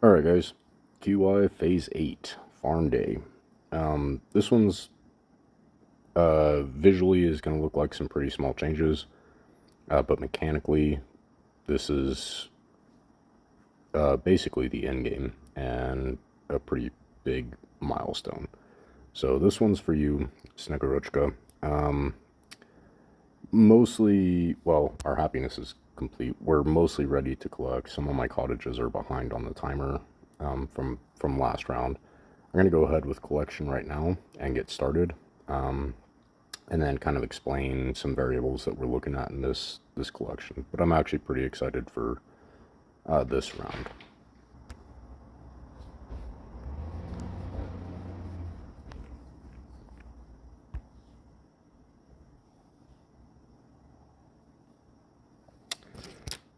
Alright guys, QI Phase 8, Farm Day. This one's visually is going to look like some pretty small changes, but mechanically this is basically the end game and a pretty big milestone. So this one's for you, Snegorochka. Mostly, well, our happiness is complete. We're mostly ready to collect. Some of my cottages are behind on the timer from last round. I'm going to go ahead with collection right now and get started, and then kind of explain some variables that we're looking at in this collection. But I'm actually pretty excited for this round.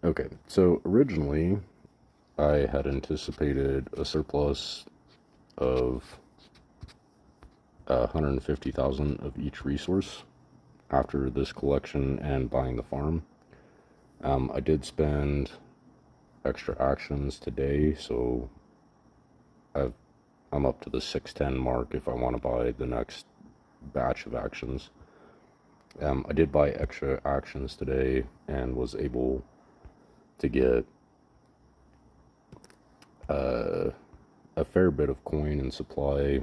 Okay, so originally I had anticipated a surplus of 150,000 of each resource after this collection and buying the farm. I did spend extra actions today, so I'm up to the 610 mark if I want to buy the next batch of actions. I did buy extra actions today and was able to get a fair bit of coin and supply.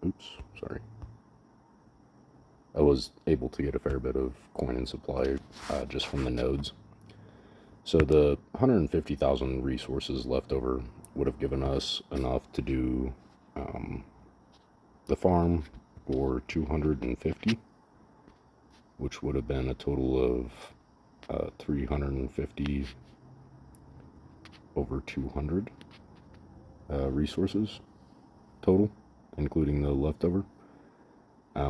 Oops, sorry. I was able to get a fair bit of coin and supply just from the nodes. So the 150,000 resources left over would have given us enough to do the farm for 250, which would have been a total of 350 over 200 resources total, including the leftover.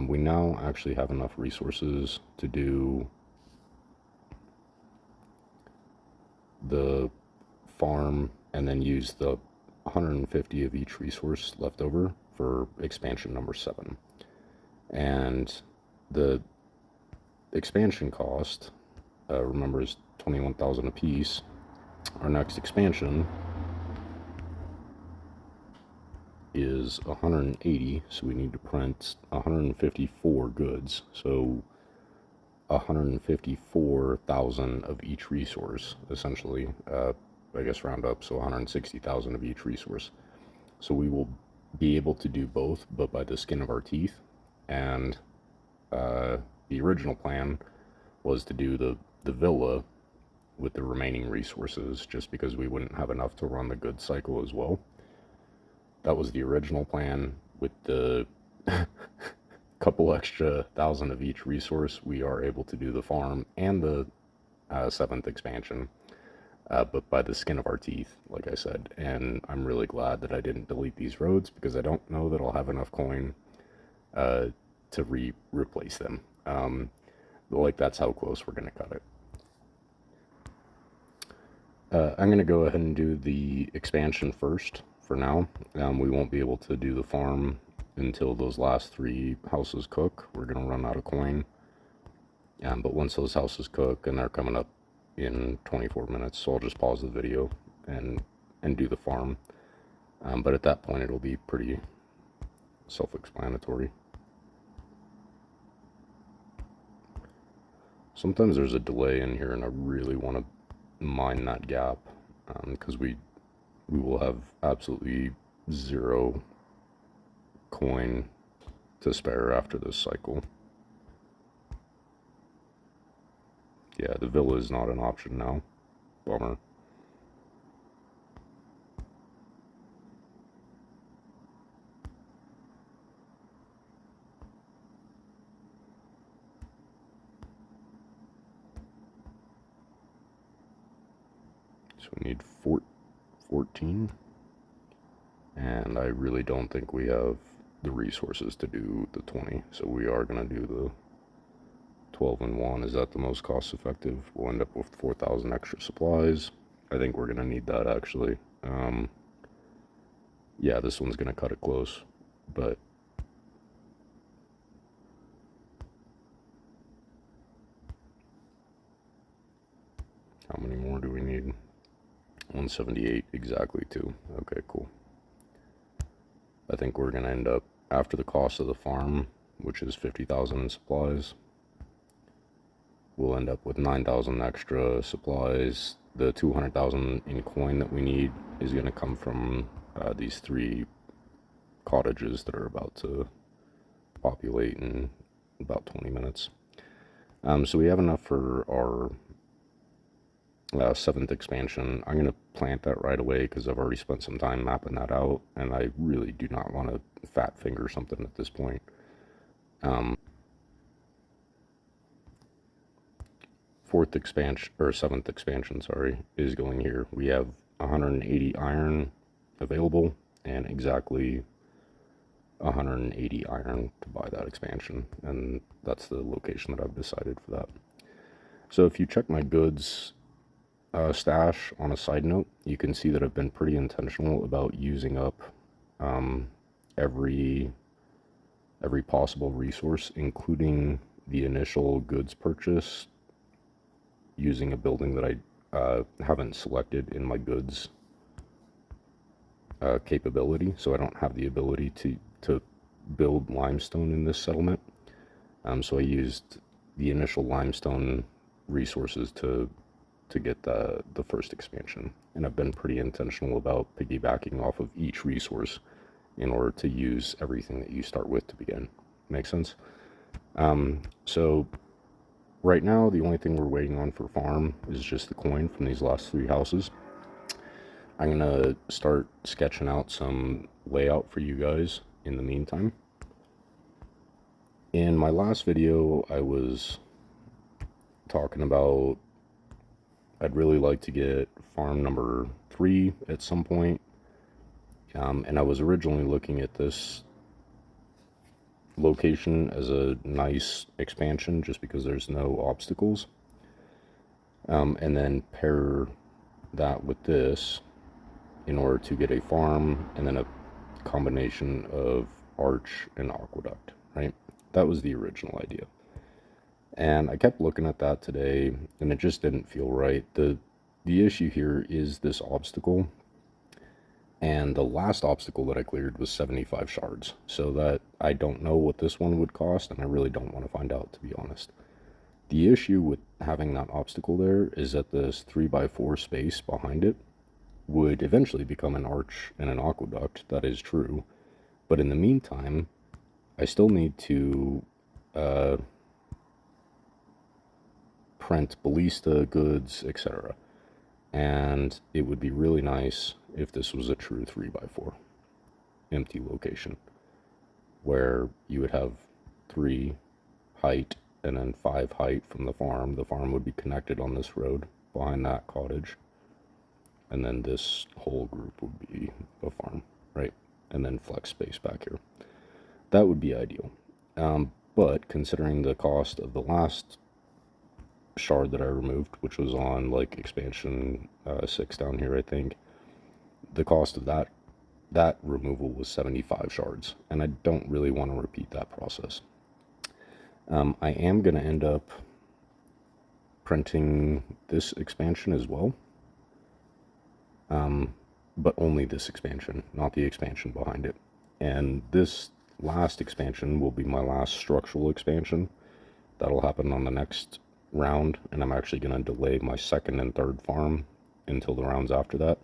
We now actually have enough resources to do the farm and then use the 150 of each resource left over for expansion number 7. And the expansion cost, remember, is 21,000 a piece. Our next expansion is 180, so we need to print 154 goods. So 154,000 of each resource, essentially. I guess round up, so 160,000 of each resource. So we will be able to do both, but by the skin of our teeth. And the original plan was to do the villa with the remaining resources, just because we wouldn't have enough to run the goods cycle as well. That was the original plan. With the couple extra thousand of each resource, we are able to do the farm and the 7th expansion, but by the skin of our teeth, like I said. And I'm really glad that I didn't delete these roads, because I don't know that I'll have enough coin to replace them. Like, that's how close we're going to cut it. I'm going to go ahead and do the expansion first for now. We won't be able to do the farm until those last 3 houses cook. We're going to run out of coin. But once those houses cook, and they're coming up in 24 minutes, so I'll just pause the video and do the farm. But at that point, it'll be pretty self-explanatory. Sometimes there's a delay in here, and I really want to mine that gap, because we will have absolutely 0 coin to spare after this cycle. Yeah, the villa is not an option now. Bummer. So we need 14, and I really don't think we have the resources to do the 20, so we are going to do the 12 and 1. Is that the most cost effective? We'll end up with 4,000 extra supplies. I think we're going to need that, actually. Yeah, this one's going to cut it close, but how many more do we need? 178 exactly too. Okay, cool. I think we're gonna end up, after the cost of the farm, which is 50,000 in supplies, we'll end up with 9,000 extra supplies. The 200,000 in coin that we need is gonna come from these 3 cottages that are about to populate in about 20 minutes. So we have enough for our 7th expansion. I'm going to plant that right away because I've already spent some time mapping that out, and I really do not want to fat finger something at this point. 4th expansion, or 7th expansion, sorry, is going here. We have 180 iron available and exactly 180 iron to buy that expansion, and that's the location that I've decided for that. So if you check my goods stash on a side note, you can see that I've been pretty intentional about using up every possible resource, including the initial goods purchase, using a building that I haven't selected in my goods capability, so I don't have the ability to build limestone in this settlement. So I used the initial limestone resources to get the first expansion, and I've been pretty intentional about piggybacking off of each resource in order to use everything that you start with to begin. Make sense? So right now the only thing we're waiting on for farm is just the coin from these last 3 houses. I'm gonna start sketching out some layout for you guys in the meantime. In my last video, I was talking about I'd really like to get farm number 3 at some point. And I was originally looking at this location as a nice expansion just because there's no obstacles. And then pair that with this in order to get a farm and then a combination of arch and aqueduct, right? That was the original idea. And I kept looking at that today and it just didn't feel right. The issue here is this obstacle. And the last obstacle that I cleared was 75 shards. So that I don't know what this one would cost, and I really don't want to find out, to be honest. The issue with having that obstacle there is that this 3x4 space behind it would eventually become an arch and an aqueduct. That is true. But in the meantime, I still need to print ballista, goods, etc. And it would be really nice if this was a true 3x4 empty location where you would have 3 height and then 5 height from the farm. The farm would be connected on this road behind that cottage, and then this whole group would be a farm, right? And then flex space back here. That would be ideal. But considering the cost of the last shard that I removed, which was on like expansion 6 down here, I think, the cost of that removal was 75 shards, and I don't really want to repeat that process. I am going to end up printing this expansion as well, but only this expansion, not the expansion behind it. And this last expansion will be my last structural expansion. That'll happen on the next round, and I'm actually going to delay my 2nd and 3rd farm until the rounds after that.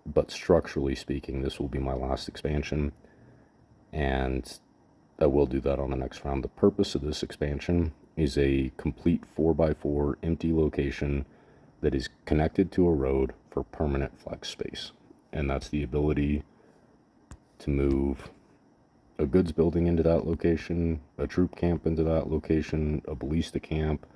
But structurally speaking, this will be my last expansion, and I will do that on the next round. The purpose of this expansion is a complete 4x4 empty location that is connected to a road for permanent flex space, and that's the ability to move a goods building into that location, a troop camp into that location, a ballista camp,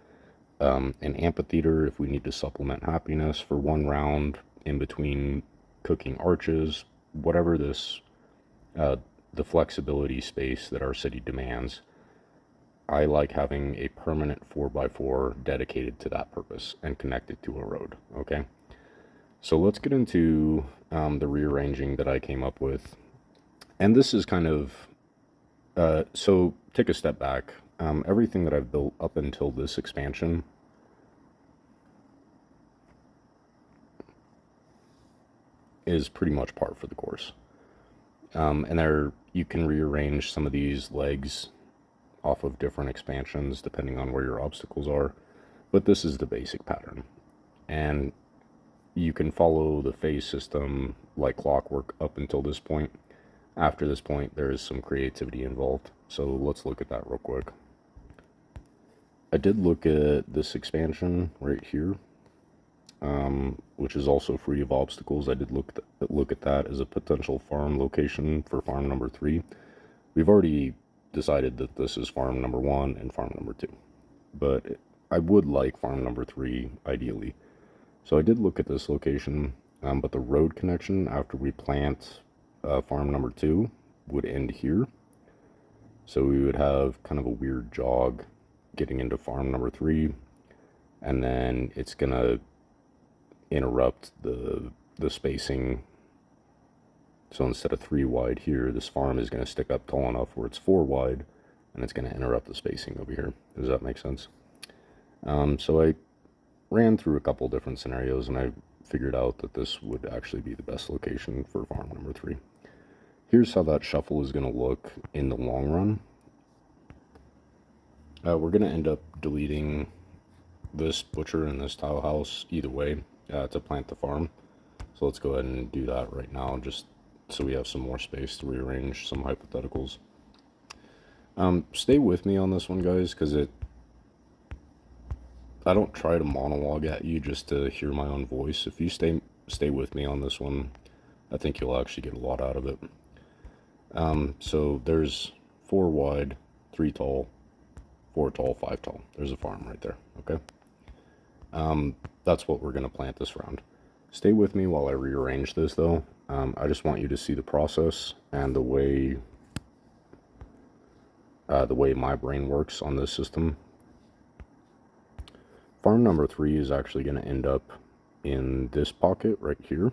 an amphitheater if we need to supplement happiness for 1 round in between cooking arches, whatever this, the flexibility space that our city demands. I like having a permanent 4x4 dedicated to that purpose and connected to a road, okay? So let's get into the rearranging that I came up with. And this is kind of, so take a step back. Everything that I've built up until this expansion is pretty much par for the course. And there you can rearrange some of these legs off of different expansions depending on where your obstacles are, but this is the basic pattern. And you can follow the phase system like clockwork up until this point. After this point, there is some creativity involved, so let's look at that real quick. I did look at this expansion right here, which is also free of obstacles. I did look at that as a potential farm location for farm number 3. We've already decided that this is farm number 1 and farm number 2, but I would like farm number 3 ideally. So I did look at this location, but the road connection after we plant farm number 2 would end here. So we would have kind of a weird jog getting into farm number 3, and then it's gonna interrupt the spacing. So instead of 3 wide here, this farm is going to stick up tall enough where it's 4 wide, and it's going to interrupt the spacing over here. Does that make sense? So I ran through a couple different scenarios, and I figured out that this would actually be the best location for farm number 3. Here's how that shuffle is going to look in the long run. We're going to end up deleting this butcher and this tile house either way to plant the farm. So let's go ahead and do that right now, just so we have some more space to rearrange some hypotheticals. Stay with me on this one, guys, because I don't try to monologue at you just to hear my own voice. If you stay with me on this one, I think you'll actually get a lot out of it. So there's 4 wide, 3 tall, 4 tall, 5 tall. There's a farm right there, okay? That's what we're going to plant this round. Stay with me while I rearrange this, though. I just want you to see the process and the way my brain works on this system. Farm number 3 is actually going to end up in this pocket right here.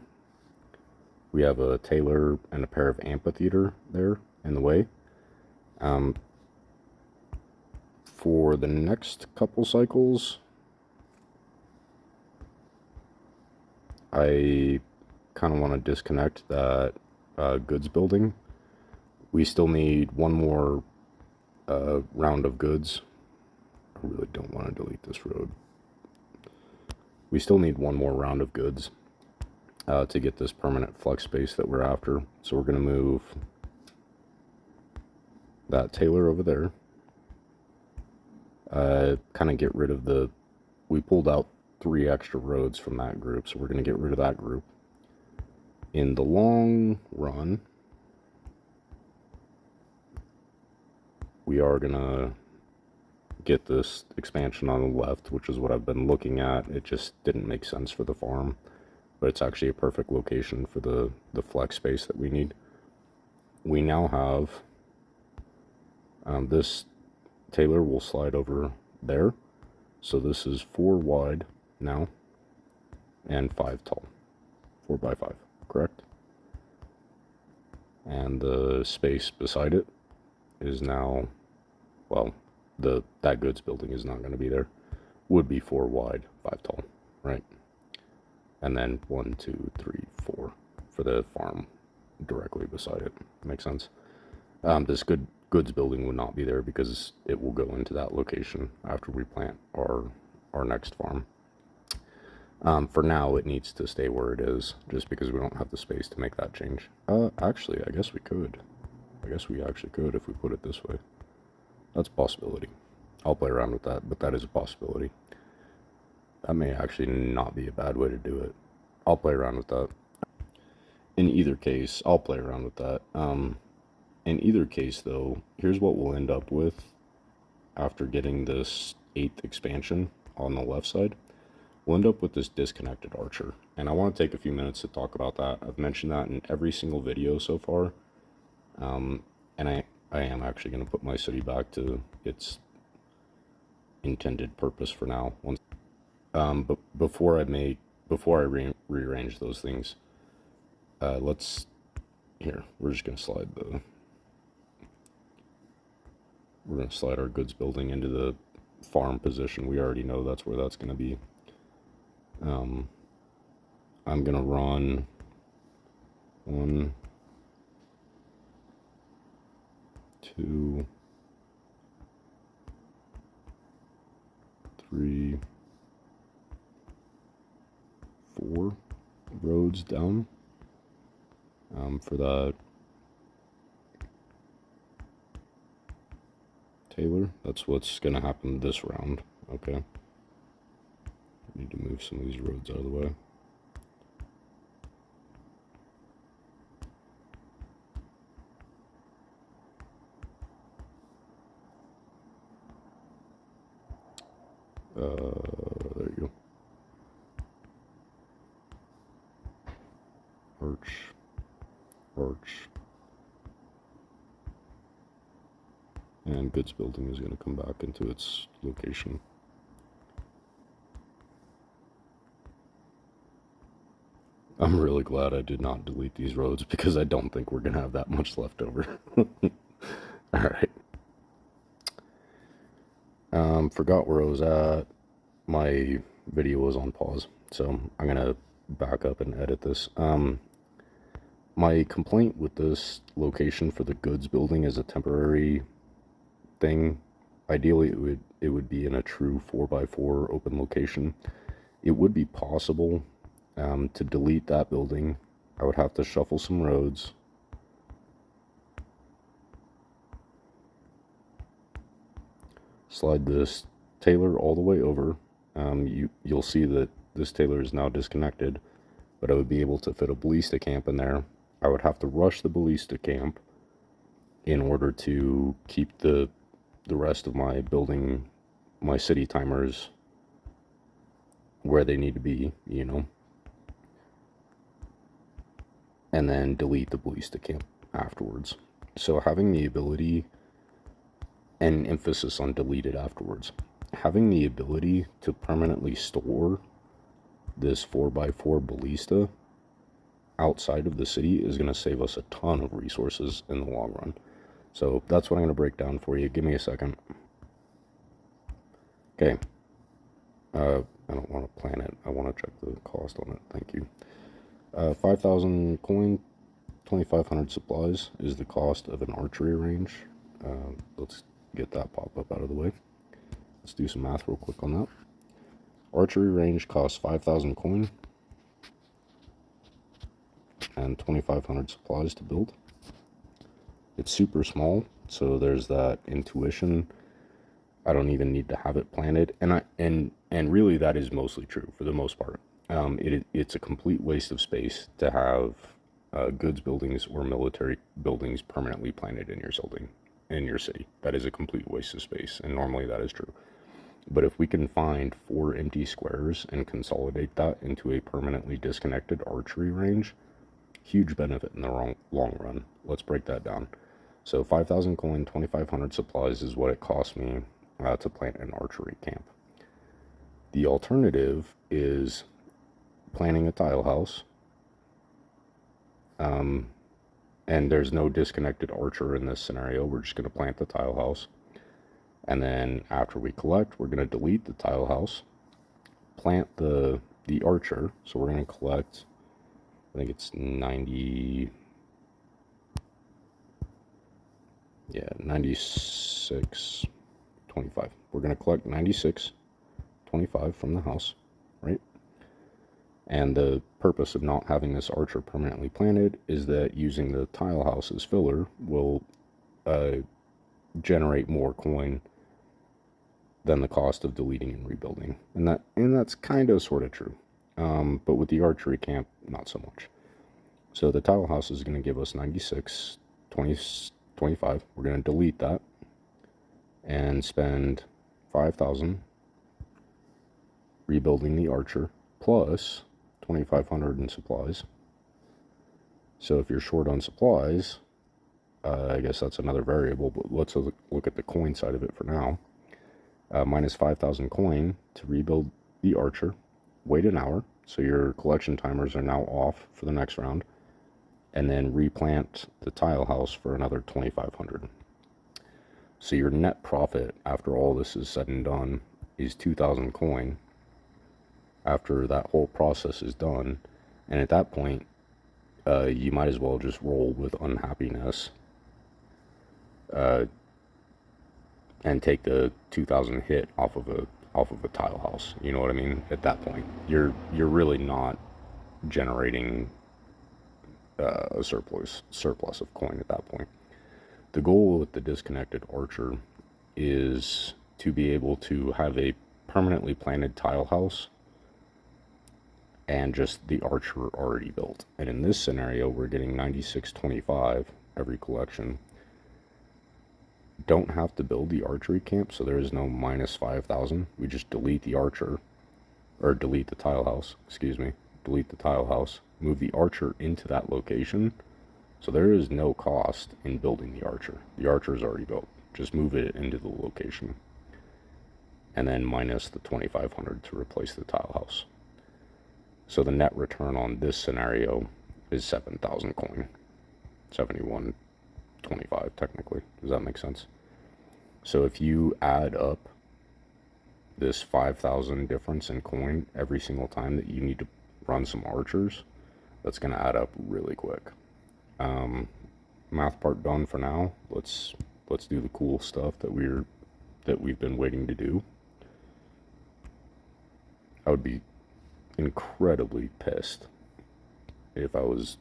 We have a tailor and a pair of amphitheater there in the way. For the next couple cycles, I kind of want to disconnect that goods building. We still need one more round of goods. I really don't want to delete this road. We still need one more round of goods to get this permanent flex space that we're after. So we're going to move that tailor over there. Kind of get rid of we pulled out 3 extra roads from that group, so we're going to get rid of that group. In the long run, we are going to get this expansion on the left, which is what I've been looking at. It just didn't make sense for the farm, but it's actually a perfect location for the flex space that we need. We now have this tailor will slide over there, so this is 4 wide now and 5 tall, 4 by 5, correct? And the space beside it is now, well, that goods building is not going to be there. Would be 4 wide, 5 tall, right? And then 1, 2, 3, 4 for the farm directly beside it. Makes sense. This goods building would not be there because it will go into that location after we plant our next farm. For now, it needs to stay where it is, just because we don't have the space to make that change. Actually, I guess we could. I guess we actually could if we put it this way. That's a possibility. I'll play around with that, but that is a possibility. That may actually not be a bad way to do it. I'll play around with that. In either case, I'll play around with that. In either case, though, here's what we'll end up with after getting this 8th expansion on the left side. We'll end up with this disconnected archer, and I want to take a few minutes to talk about that. I've mentioned that in every single video so far, and I am actually going to put my city back to its intended purpose for now. But before I rearrange those things, we're just going to slide our goods building into the farm position. We already know that's where that's going to be. I'm going to run 1, 2, 3, 4 roads down for that Taylor. That's what's going to happen this round. Okay. Need to move some of these roads out of the way. There you go. Arch. And goods building is going to come back into its location. I'm really glad I did not delete these roads because I don't think we're going to have that much left over. Alright. Forgot where I was at. My video was on pause, so I'm going to back up and edit this. My complaint with this location for the goods building is a temporary thing. Ideally, it would be in a true 4x4 open location. It would be possible to delete that building. I would have to shuffle some roads. Slide this Taylor all the way over. You'll see that this Taylor is now disconnected, but I would be able to fit a ballista camp in there. I would have to rush the ballista camp in order to keep the rest of my building, my city timers where they need to be, you know, and then delete the ballista camp afterwards. So having the ability, and emphasis on deleted afterwards, having the ability to permanently store this 4x4 ballista outside of the city is going to save us a ton of resources in the long run. So that's what I'm going to break down for you. Give me a second. Okay. I don't want to plan it. I want to check the cost on it. Thank you. 5,000 coin, 2,500 supplies is the cost of an archery range. Let's get that pop-up out of the way. Let's do some math real quick on that. Archery range costs 5,000 coin and 2,500 supplies to build. It's super small, so there's that intuition. I don't even need to have it planted, and really that is mostly true for the most part. It's a complete waste of space to have goods buildings or military buildings permanently planted in your city. That is a complete waste of space, and normally that is true. But if we can find 4 empty squares and consolidate that into a permanently disconnected archery range, huge benefit in the long run. Let's break that down. So 5,000 coin, 2,500 supplies is what it cost me to plant an archery camp. The alternative is planting a tile house, and there's no disconnected archer in this scenario. We're just going to plant the tile house, and then after we collect, we're going to delete the tile house, plant the archer. So we're going to collect, I think it's 96.25. We're going to collect 96.25 from the house, right? And the purpose of not having this archer permanently planted is that using the tile house as filler will generate more coin than the cost of deleting and rebuilding. And that's kind of sort of true. But with the archery camp, not so much. So the tile house is going to give us 96.25. We're going to delete that and spend 5,000 rebuilding the archer plus 2,500 in supplies. So if you're short on supplies, I guess that's another variable, but let's look at the coin side of it for now. Minus 5,000 coin to rebuild the archer. Wait an hour, so your collection timers are now off for the next round. And then replant the tile house for another 2,500. So your net profit after all this is said and done is 2,000 coin after that whole process is done. And at that point, you might as well just roll with unhappiness, uh, and take the 2,000 hit off of a tile house. You know what I mean? At that point, you're really not generating a surplus of coin at that point. The goal with the disconnected archer is to be able to have a permanently planted tile house and just the archer already built. And in this scenario, we're getting 9625 every collection. Don't have to build the archery camp, so there is no minus 5,000. We just delete the archer, or delete the tile house, excuse me, delete the tile house, move the archer into that location. So there is no cost in building the archer. The archer is already built. Just move it into the location. And then minus the 2,500 to replace the tile house. So the net return on this scenario is 7,000 coin. 71.25 technically. Does that make sense? So if you add up this 5,000 difference in coin every single time that you need to run some archers, that's going to add up really quick. Math part done for now. Let's do the cool stuff that we've been waiting to do. I would be incredibly pissed if I was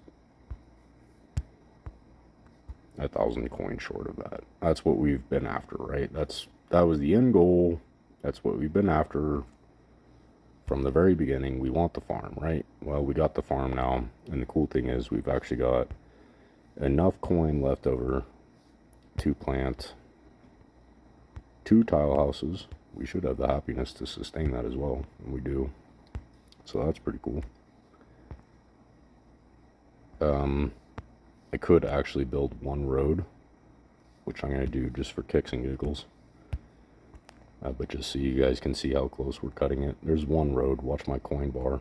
1,000 coins short of that. That's what we've been after, right? That was the end goal. That's what we've been after from the very beginning. We want the farm, right? Well, we got the farm now, and the cool thing is we've actually got enough coin left over to plant 2 tile houses. We should have the happiness to sustain that as well, and we do. So that's pretty cool. I could actually build 1 road, which I'm going to do just for kicks and giggles. But just so you guys can see how close we're cutting it. There's 1 road. Watch my coin bar.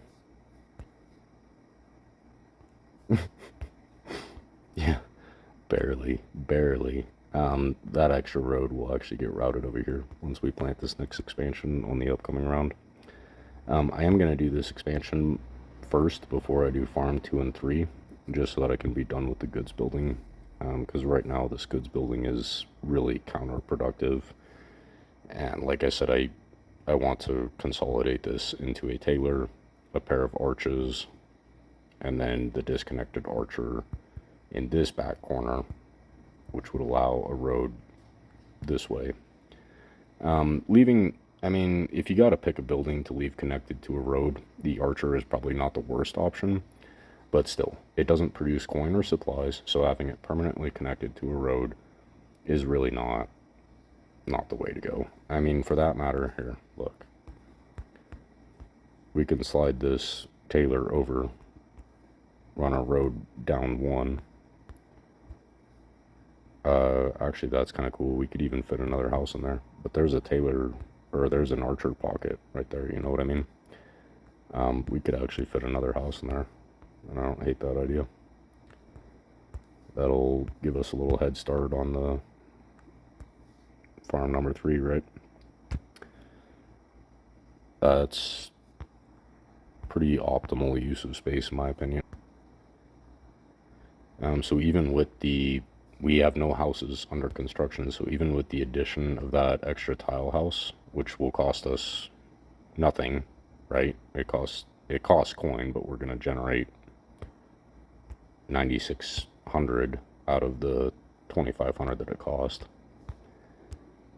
Yeah, barely. That extra road will actually get routed over here once we plant this next expansion on the upcoming round. I am going to do this expansion first before I do farm 2 and 3, just so that I can be done with the goods building, because right now this goods building is really counterproductive. And like I said, I want to consolidate this into a tailor, a pair of arches, and then the disconnected archer in this back corner, which would allow a road this way. I mean, if you got to pick a building to leave connected to a road, the archer is probably not the worst option, but still, it doesn't produce coin or supplies, so having it permanently connected to a road is really not the way to go. I mean, for that matter, here, look. We can slide this tailor over, run a road down 1. Actually, that's kind of cool. We could even fit another house in there. But there's a tailor, or there's an archer pocket right there, you know what I mean? We could actually fit another house in there, and I don't hate that idea. That'll give us a little head start on the farm number 3, right? That's pretty optimal use of space in my opinion. So even with we have no houses under construction, so even with the addition of that extra tile house, which will cost us nothing, right? It costs coin, but we're going to generate 9,600 out of the 2,500 that it cost.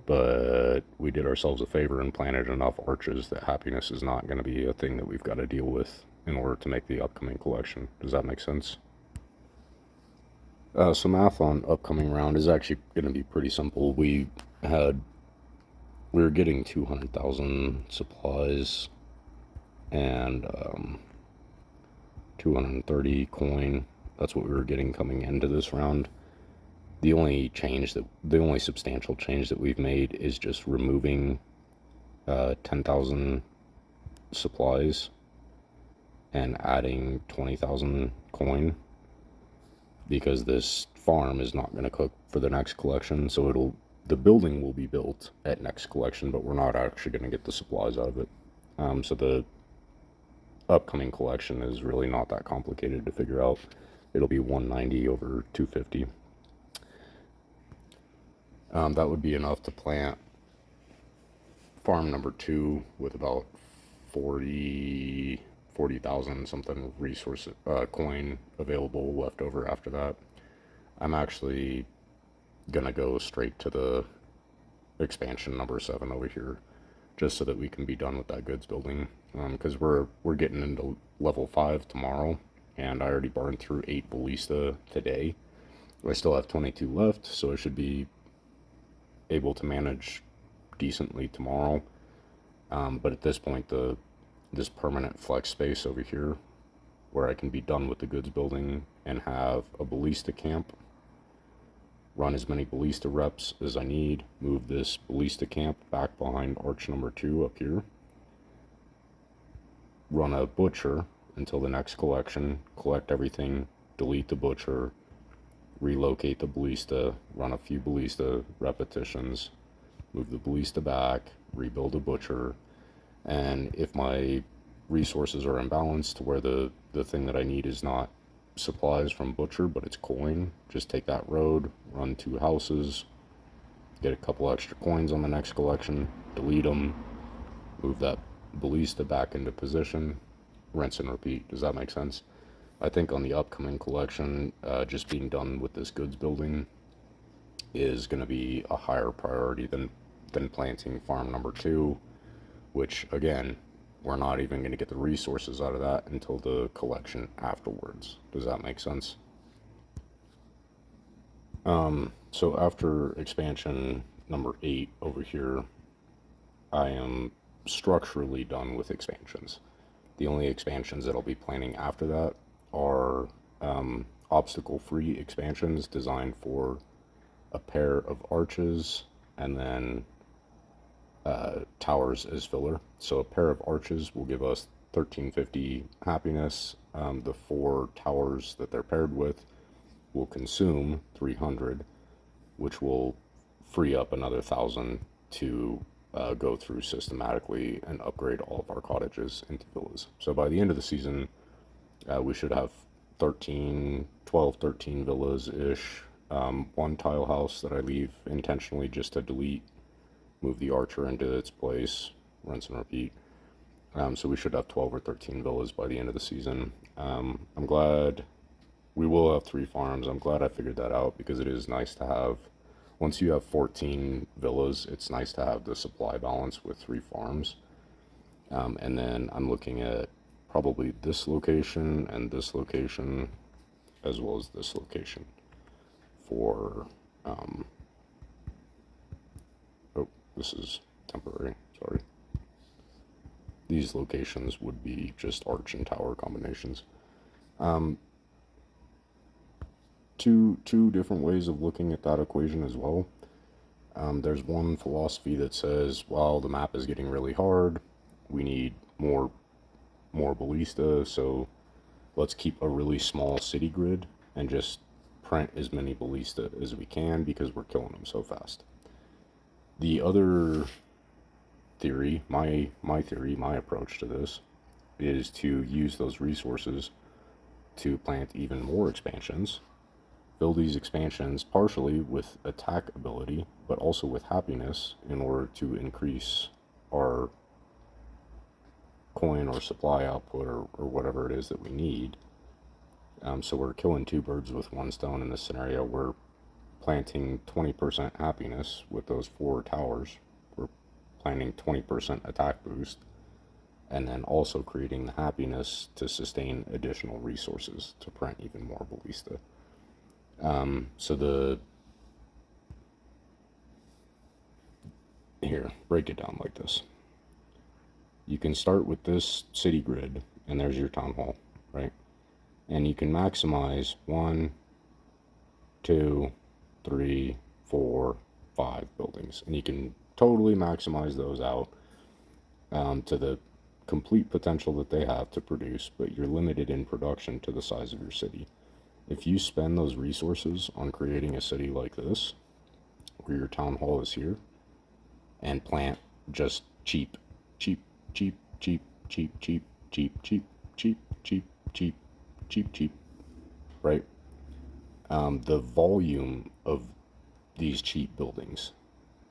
But we did ourselves a favor and planted enough arches that happiness is not going to be a thing that we've got to deal with in order to make the upcoming collection. Does that make sense? So math on upcoming round is actually going to be pretty simple. We were getting 200,000 supplies and 230 coin. That's what we were getting coming into this round. The only substantial change that we've made is just removing 10,000 supplies and adding 20,000 coin, because this farm is not going to cook for the next collection, so the building will be built at next collection, but we're not actually going to get the supplies out of it. So the upcoming collection is really not that complicated to figure out. it'll be 190 over 250. That would be enough to plant farm number 2 with about 40,000 something resource coin available left over after that. I'm actually gonna go straight to the expansion number 7 over here, just so that we can be done with that goods building, because we're getting into level 5 tomorrow, and I already burned through 8 ballista today. I still have 22 left, so I should be able to manage decently tomorrow. But at this point, this permanent flex space over here, where I can be done with the goods building and have a ballista camp, run as many ballista reps as I need, move this ballista camp back behind arch number 2 up here, run a butcher until the next collection, collect everything, delete the butcher, relocate the ballista, run a few ballista repetitions, move the ballista back, rebuild a butcher, and if my resources are imbalanced to where the thing that I need is not supplies from butcher but it's coin, just take that road, run 2 houses, get a couple extra coins on the next collection, delete them, move that ballista back into position, rinse and repeat. Does that make sense? I think on the upcoming collection, just being done with this goods building is going to be a higher priority than planting farm number 2, which again, we're not even going to get the resources out of that until the collection afterwards. Does that make sense? So after expansion number 8 over here, I am structurally done with expansions. The only expansions that I'll be planning after that are obstacle-free expansions designed for a pair of arches and then towers as filler. So a pair of arches will give us 1350 happiness. The 4 towers that they're paired with will consume 300, which will free up another 1,000 to go through systematically and upgrade all of our cottages into villas. So by the end of the season, we should have 13 villas-ish. 1 tile house that I leave intentionally just to delete, move the archer into its place, rinse and repeat. So we should have 12 or 13 villas by the end of the season. I'm glad we will have 3 farms. I'm glad I figured that out, because it is nice to have, once you have 14 villas, it's nice to have the supply balance with 3 farms. And then I'm looking at probably this location and this location, as well as this location for, oh, this is temporary, sorry. These locations would be just arch and tower combinations. Two different ways of looking at that equation as well. There's one philosophy that says, well, the map is getting really hard, we need more ballista, so let's keep a really small city grid and just print as many ballista as we can because we're killing them so fast. The other theory, my approach to this, is to use those resources to plant even more expansions, fill these expansions partially with attack ability, but also with happiness in order to increase our coin or supply output or whatever it is that we need. So we're killing 2 birds with 1 stone in this scenario. We're planting 20% happiness with those 4 towers. We're planting 20% attack boost, and then also creating the happiness to sustain additional resources to print even more ballista. So here, break it down like this. You can start with this city grid, and there's your town hall, right? And you can maximize 1, 2, 3, 4, 5 buildings, and you can totally maximize those out to the complete potential that they have to produce, but you're limited in production to the size of your city. If you spend those resources on creating a city like this, where your town hall is here, and plant just cheap right? The volume of these cheap buildings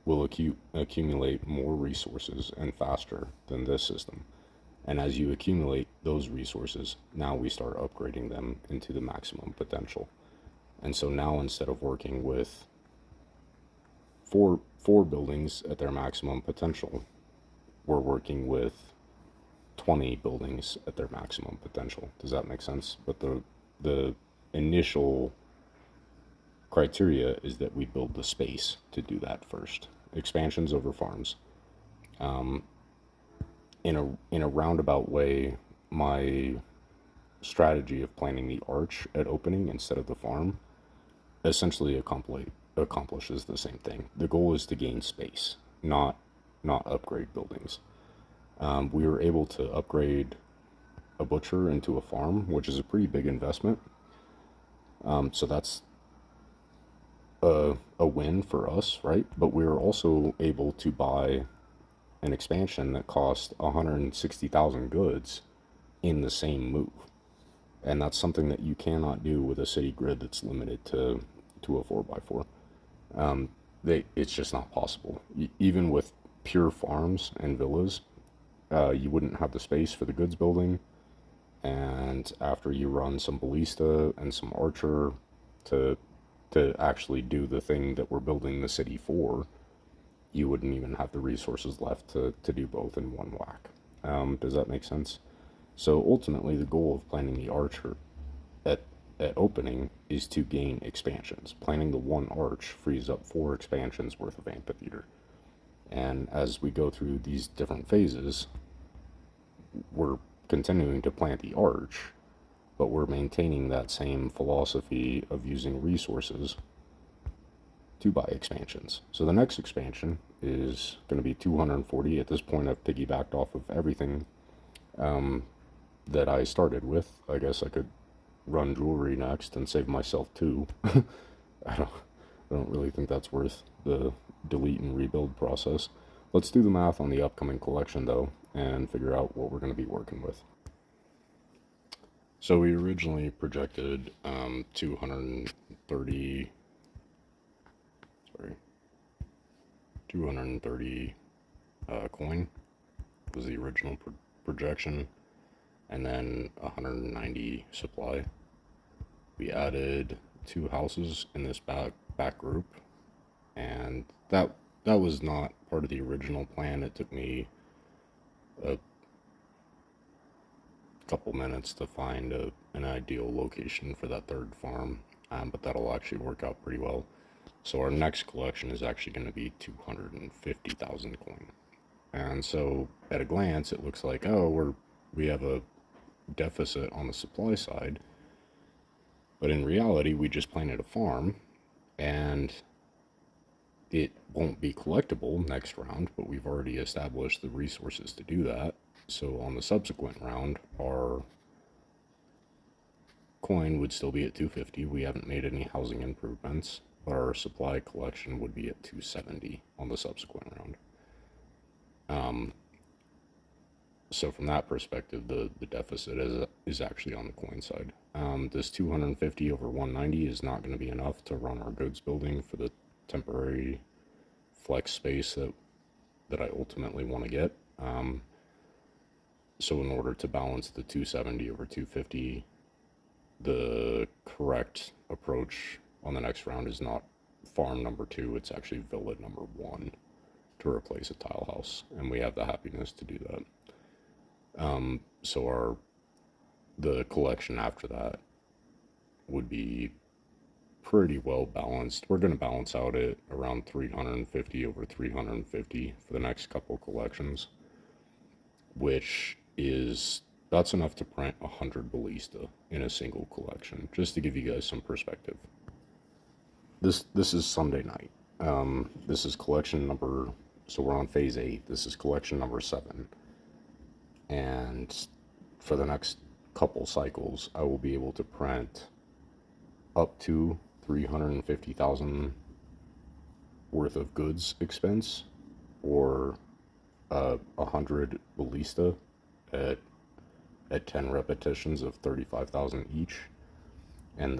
will accumulate more resources and faster than this system. And as you accumulate those resources, now we start upgrading them into the maximum potential. And so now instead of working with four buildings at their maximum potential, we're working with 20 buildings at their maximum potential. Does that make sense? But the initial criteria is that we build the space to do that first. Expansions over farms. In a roundabout way, my strategy of planning the arch at opening instead of the farm essentially accomplishes the same thing. The goal is to gain space, not upgrade buildings. We were able to upgrade a butcher into a farm, which is a pretty big investment. So that's a win for us, right? But we were also able to buy an expansion that cost 160,000 goods in the same move. And that's something that you cannot do with a city grid that's limited to a 4x4. It's just not possible. Even with pure farms and villas, you wouldn't have the space for the goods building. And after you run some ballista and some archer to actually do the thing that we're building the city for, you wouldn't even have the resources left to do both in one whack. Does that make sense? So ultimately, the goal of planning the archer at opening is to gain expansions. Planning the one arch frees up 4 expansions worth of amphitheater. And as we go through these different phases, we're continuing to plant the arch, but we're maintaining that same philosophy of using resources to buy expansions. So the next expansion is going to be 240. At this point, I've piggybacked off of everything that I started with. I guess I could run jewelry next and save myself 2. I don't really think that's worth the delete and rebuild process. Let's do the math on the upcoming collection though and figure out what we're going to be working with. So we originally projected 230 coin was the original projection, and then 190 supply. We added 2 houses in this back group, and that was not part of the original plan. It took me a couple minutes to find an ideal location for that third farm, but that'll actually work out pretty well. So our next collection is actually going to be 250,000 coin. And so at a glance, it looks like, oh, we have a deficit on the supply side. But in reality, we just planted a farm, and it won't be collectible next round, but we've already established the resources to do that. So on the subsequent round, our coin would still be at 250. We haven't made any housing improvements, but our supply collection would be at 270 on the subsequent round. So from that perspective, the deficit is actually on the coin side. This 250 over 190 is not going to be enough to run our goods building for the temporary flex space that I ultimately want to get. So in order to balance the 270 over 250, the correct approach on the next round is not farm number 2, it's actually villa number 1 to replace a tile house, and we have the happiness to do that. So the collection after that would be pretty well balanced. We're going to balance out at around 350 over 350 for the next couple collections, which that's enough to print 100 ballista in a single collection, just to give you guys some perspective. This is Sunday night. This is collection number, so we're on phase 8. This is collection number 7. And for the next couple cycles, I will be able to print up to 350,000 worth of goods expense, or 100 ballista at 10 repetitions of 35,000 each, And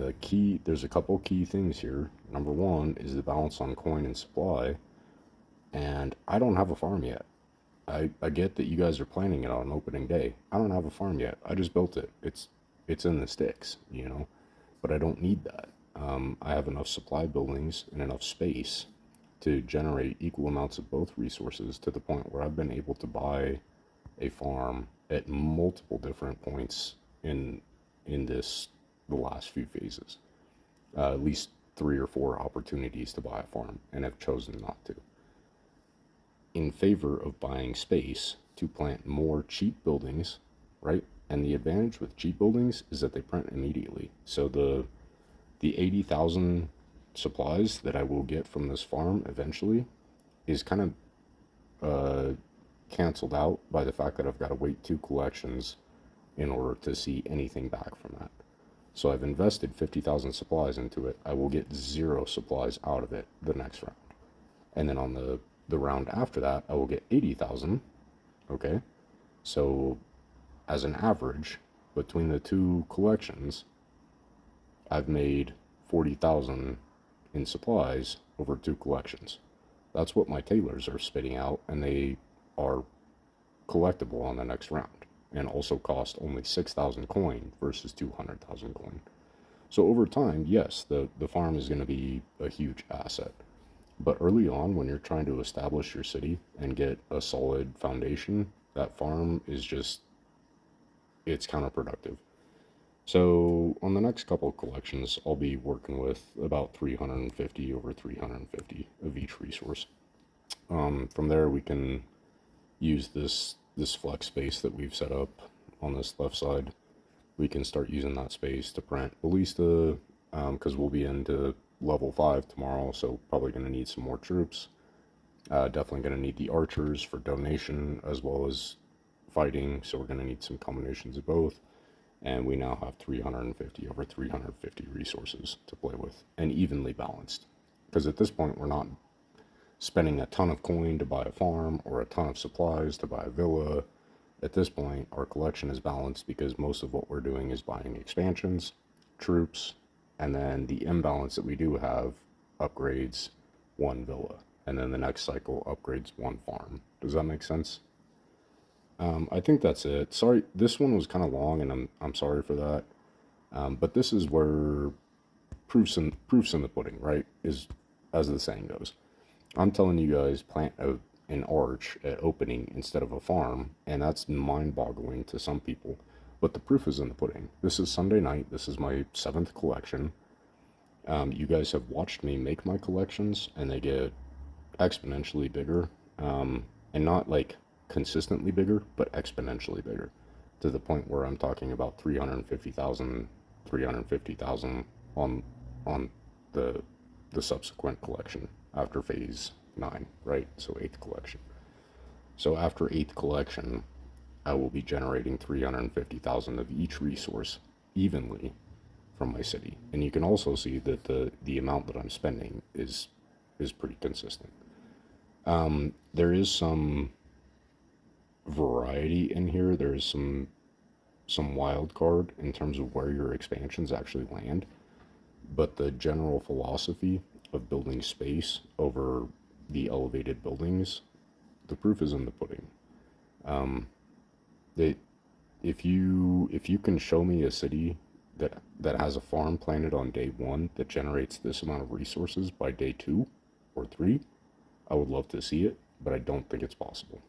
there's a couple key things here. Number one is the balance on coin and supply. And I don't have a farm yet. I get that you guys are planning it on opening day. I don't have a farm yet. I just built it. It's in the sticks, you know, but I don't need that. I have enough supply buildings and enough space to generate equal amounts of both resources to the point where I've been able to buy a farm at multiple different points in this the last few phases. At least 3 or 4 opportunities to buy a farm, and have chosen not to, in favor of buying space to plant more cheap buildings, right? And the advantage with cheap buildings is that they print immediately. So the 80,000 supplies that I will get from this farm eventually is kind of canceled out by the fact that I've got to wait 2 collections in order to see anything back from that. So I've invested 50,000 supplies into it. I will get 0 supplies out of it the next round. And then on the round after that, I will get 80,000. Okay. So as an average between the 2 collections, I've made 40,000 in supplies over 2 collections. That's what my tailors are spitting out, and they are collectible on the next round, and also cost only 6,000 coin versus 200,000 coin. So over time, yes, the farm is going to be a huge asset. But early on, when you're trying to establish your city and get a solid foundation, that farm is just, it's counterproductive. So on the next couple of collections, I'll be working with about 350 over 350 of each resource. From there, we can use this flex space that we've set up on this left side. We can start using that space to print ballista, because we'll be into level 5 tomorrow, so probably going to need some more troops. Definitely going to need the archers for donation as well as fighting, so we're going to need some combinations of both. And we now have 350 over 350 resources to play with, and evenly balanced. Because at this point, we're not spending a ton of coin to buy a farm or a ton of supplies to buy a villa. At this point, our collection is balanced because most of what we're doing is buying expansions, troops, and then the imbalance that we do have upgrades 1 villa, and then the next cycle upgrades 1 farm. Does that make sense? I think that's it. Sorry, this one was kind of long, and I'm sorry for that. But this is where proofs in the pudding, right? Is, as the saying goes. I'm telling you guys, plant an arch at opening instead of a farm, and that's mind-boggling to some people. But the proof is in the pudding. This is Sunday night. This is my 7th collection. You guys have watched me make my collections, and they get exponentially bigger, and not like consistently bigger, but exponentially bigger, to the point where I'm talking about 350,000, 350,000 on the subsequent collection after phase 9, right? So 8th collection. So after 8th collection, I will be generating 350,000 of each resource evenly from my city. And you can also see that the amount that I'm spending is pretty consistent. There is some variety in here. There is some wild card in terms of where your expansions actually land, but the general philosophy of building space over the elevated buildings, the proof is in the pudding. They, if you can show me a city that has a farm planted on day 1 that generates this amount of resources by day 2 or 3, I would love to see it, but I don't think it's possible.